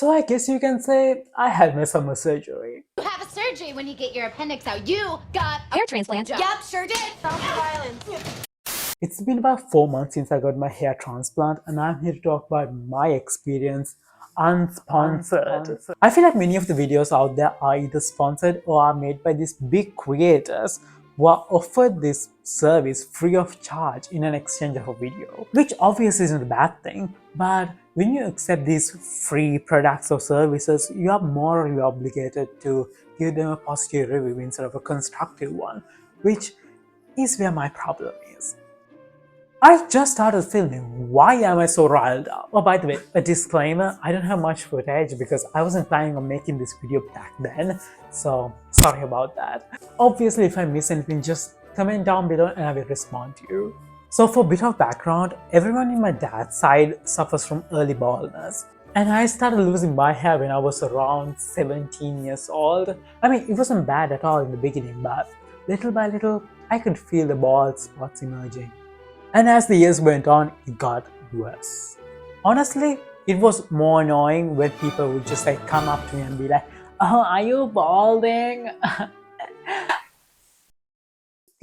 So I guess you can say I had my summer surgery. You have a surgery when you get your appendix out. You got a Hair transplant. Yep, sure did. Violence. It's been about 4 months since I got my hair transplant, and I'm here to talk about my experience unsponsored. I feel like many of the videos out there are either sponsored or are made by these big creators who are offered this service free of charge in an exchange of a video, which obviously isn't a bad thing, but when you accept these free products or services, you are morally obligated to give them a positive review instead of a constructive one, which is where my problem is. I just started filming. Why am I so riled up? Oh, by the way, a disclaimer, I don't have much footage because I wasn't planning on making this video back then, so sorry about that. Obviously, if I miss anything, just comment down below and I will respond to you. So for a bit of background, everyone in my dad's side suffers from early baldness. And I started losing my hair when I was around 17 years old. I mean, it wasn't bad at all in the beginning, but little by little, I could feel the bald spots emerging. And as the years went on, it got worse. Honestly, it was more annoying when people would just like come up to me and be like, "Oh, are you balding?"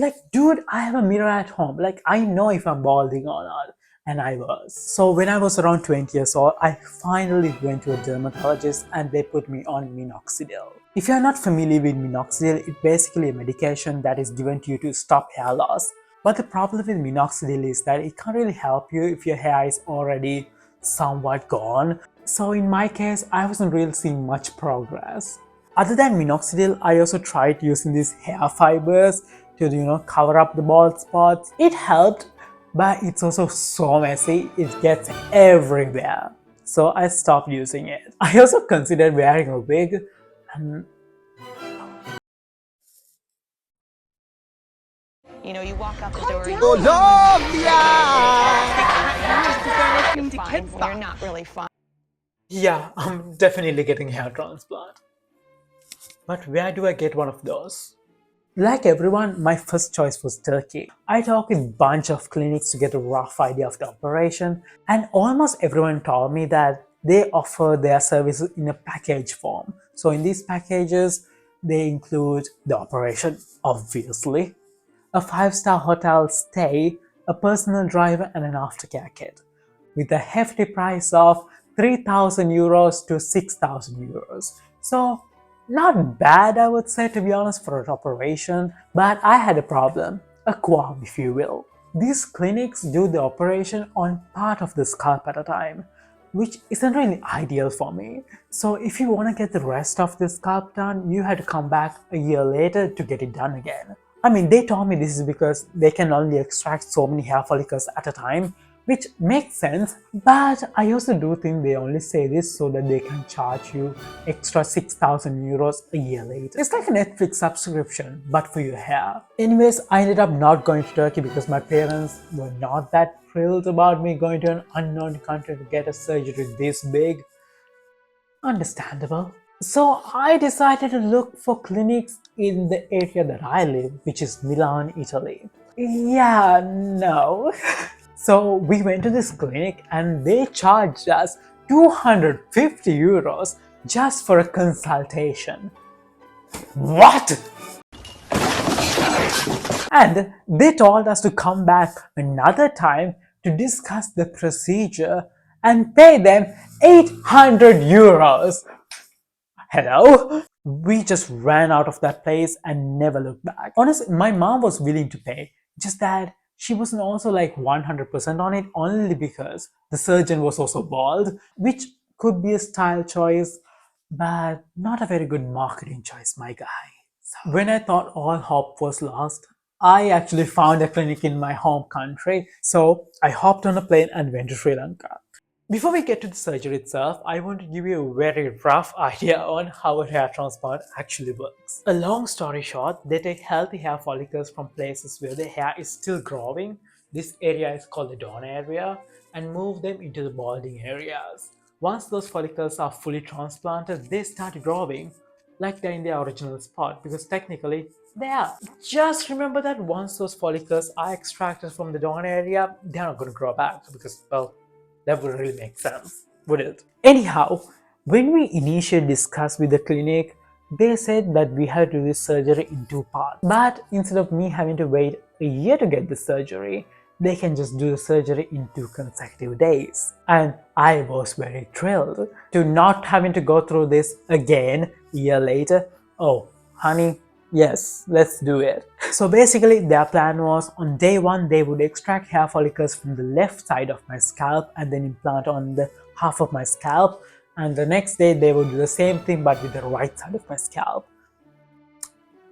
Like, dude, I have a mirror at home. Like, I know if I'm balding or not. And I was. So when I was around 20 years old, I finally went to a dermatologist and they put me on minoxidil. If you're not familiar with minoxidil, it's basically a medication that is given to you to stop hair loss. But the problem with minoxidil is that it can't really help you if your hair is already somewhat gone. So in my case, I wasn't really seeing much progress. Other than minoxidil, I also tried using these hair fibers to cover up the bald spots. It helped, but it's also so messy, it gets everywhere. So I stopped using it. I also considered wearing a wig. You know, you walk out the door. You're not really fine. Yeah, I'm definitely getting a hair transplant. But where do I get one of those? Like everyone, my first choice was Turkey. I talked with a bunch of clinics to get a rough idea of the operation, and almost everyone told me that they offer their services in a package form. So in these packages, they include the operation, obviously, a 5-star hotel stay, a personal driver, and an aftercare kit, with a hefty price of 3,000 euros to 6,000 euros. So not bad, I would say, to be honest, for an operation, but I had a problem, a qualm if you will. These clinics do the operation on part of the scalp at a time, which isn't really ideal for me. So if you want to get the rest of the scalp done, you had to come back a year later to get it done again. I mean, they told me this is because they can only extract so many hair follicles at a time, which makes sense, but I also do think they only say this so that they can charge you extra 6,000 euros a year later. It's like a Netflix subscription, but for your hair. Anyways, I ended up not going to Turkey because my parents were not that thrilled about me going to an unknown country to get a surgery this big. Understandable. So I decided to look for clinics in the area that I live, which is Milan, Italy. Yeah, no. So we went to this clinic and they charged us 250 euros just for a consultation. What? And they told us to come back another time to discuss the procedure and pay them 800 euros. Hello? We just ran out of that place and never looked back. Honestly, my mom was willing to pay, just that she wasn't also like 100% on it, only because the surgeon was also bald, which could be a style choice, but not a very good marketing choice, my guy. So when I thought all hope was lost, I actually found a clinic in my home country, so I hopped on a plane and went to Sri Lanka. Before we get to the surgery itself, I want to give you a very rough idea on how a hair transplant actually works. A long story short, they take healthy hair follicles from places where the hair is still growing, this area is called the dawn area, and move them into the balding areas. Once those follicles are fully transplanted, they start growing like they're in their original spot, because technically they are. Just remember that once those follicles are extracted from the dawn area, they're not going to grow back because, well, that would really make sense, would it? Anyhow, When we initially discussed with the clinic, they said that we had to do this surgery in 2 parts. But instead of me having to wait a year to get the surgery, they can just do the surgery in 2 consecutive days. And I was very thrilled to not having to go through this again a year later. Oh, honey, yes, let's do it. So basically their plan was on day 1 they would extract hair follicles from the left side of my scalp and then implant on the half of my scalp, and the next day they would do the same thing but with the right side of my scalp.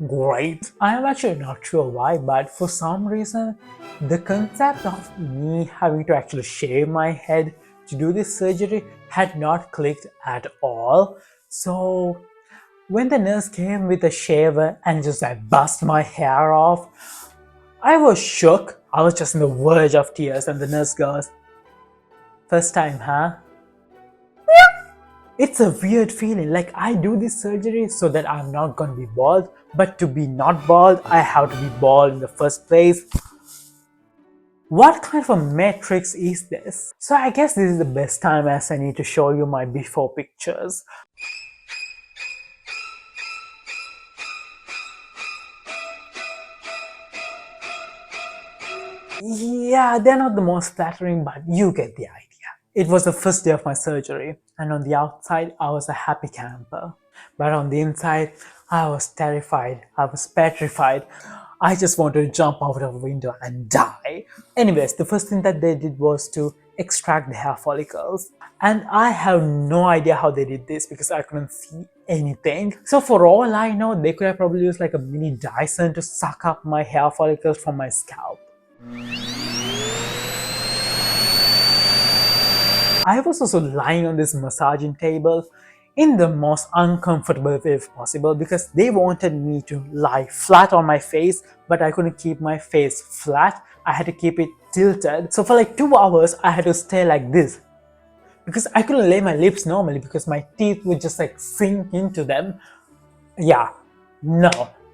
Great. I am actually not sure why, but for some reason the concept of me having to actually shave my head to do this surgery had not clicked at all. So when the nurse came with a shaver and just bust my hair off, I was shook. I was just on the verge of tears, and the nurse goes, "First time, huh?" It's a weird feeling, like I do this surgery so that I'm not gonna be bald, but to be not bald, I have to be bald in the first place. What kind of a matrix is this? So I guess this is the best time as I need to show you my before pictures. Yeah, they're not the most flattering, but you get the idea. It was the first day of my surgery, and on the outside, I was a happy camper. But on the inside, I was terrified, I was petrified. I just wanted to jump out of a window and die. Anyways, the first thing that they did was to extract the hair follicles. And I have no idea how they did this because I couldn't see anything. So for all I know, they could have probably used like a mini Dyson to suck up my hair follicles from my scalp. I was also lying on this massaging table in the most uncomfortable way possible because they wanted me to lie flat on my face, but I couldn't keep my face flat. I had to keep it tilted. So for like 2 hours, I had to stay like this because I couldn't lay my lips normally because my teeth would just like sink into them. Yeah, no,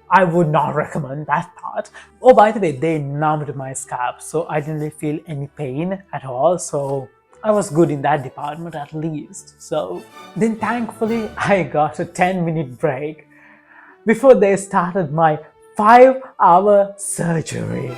I would not recommend that part. Oh, by the way, they numbed my scalp, so I didn't really feel any pain at all. So I was good in that department at least. So then thankfully I got a 10-minute break before they started my 5-hour surgery.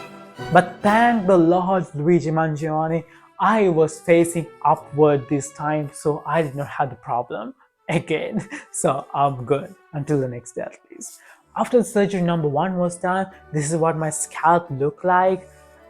But thank the Lord, Luigi Mangione, I was facing upward this time, so I did not have the problem again. So I'm good until the next day at least. After the surgery number 1 was done, this is what my scalp looked like.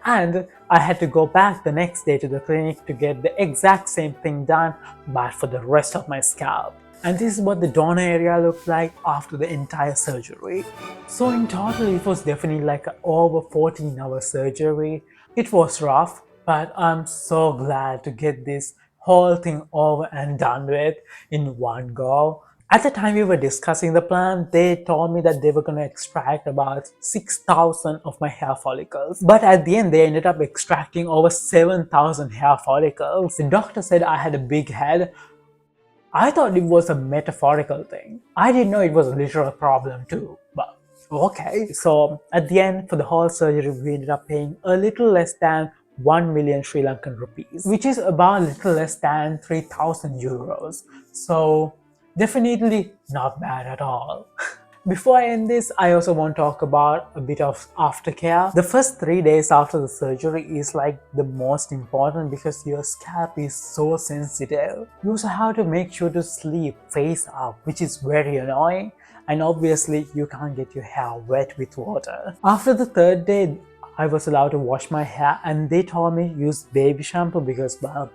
And I had to go back the next day to the clinic to get the exact same thing done, but for the rest of my scalp. And this is what the donor area looked like after the entire surgery. So in total, it was definitely like an over 14-hour surgery. It was rough, but I'm so glad to get this whole thing over and done with in one go. At the time we were discussing the plan, they told me that they were going to extract about 6,000 of my hair follicles. But at the end, they ended up extracting over 7,000 hair follicles. The doctor said I had a big head. I thought it was a metaphorical thing. I didn't know it was a literal problem too, but okay. So at the end, for the whole surgery, we ended up paying a little less than 1 million Sri Lankan rupees, which is about a little less than 3,000 euros. So definitely not bad at all. Before I end this, I also want to talk about a bit of aftercare. The first 3 days after the surgery is like the most important because your scalp is so sensitive. You also have to make sure to sleep face up, which is very annoying. And obviously, you can't get your hair wet with water. After the 3rd day, I was allowed to wash my hair and they told me use baby shampoo because, well,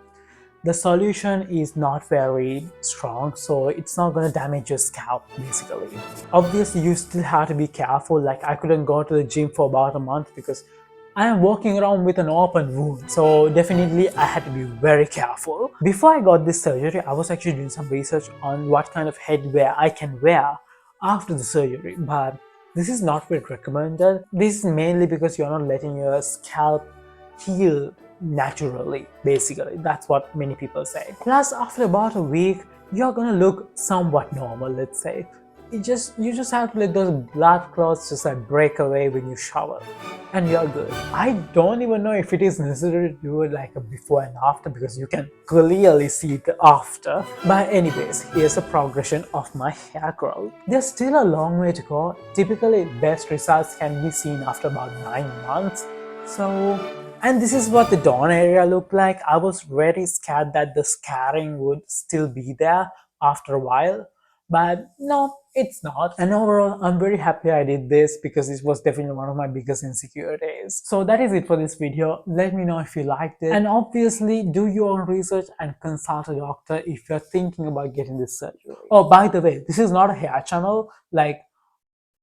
the solution is not very strong, so it's not going to damage your scalp basically. Obviously, you still have to be careful. Like I couldn't go to the gym for about a month because I am walking around with an open wound, so definitely I had to be very careful. Before I got this surgery, I was actually doing some research on what kind of headwear I can wear after the surgery, but this is not very recommended. This is mainly because you're not letting your scalp heal naturally, basically. That's what many people say. Plus, after about a week, you're gonna look somewhat normal, let's say. you just have to let those blood clots just like break away when you shower, and you're good. I don't even know if it is necessary to do it like a before and after, because you can clearly see the after. But anyways, here's a progression of my hair growth. There's still a long way to go. Typically, best results can be seen after about 9 months. So, and this is what the dawn area looked like. I was very scared that the scarring would still be there after a while, but no, it's not. And overall, I'm very happy I did this, because this was definitely one of my biggest insecurities. So that is it for this video. Let me know if you liked it, and obviously do your own research and consult a doctor if you're thinking about getting this surgery. Oh, by the way, this is not a hair channel. Like,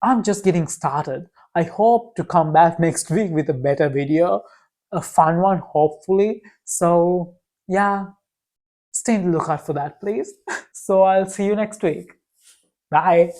I'm just getting started. I hope to come back next week with a better video, a fun one, hopefully. So, yeah, stay on the lookout for that, please. So, I'll see you next week. Bye.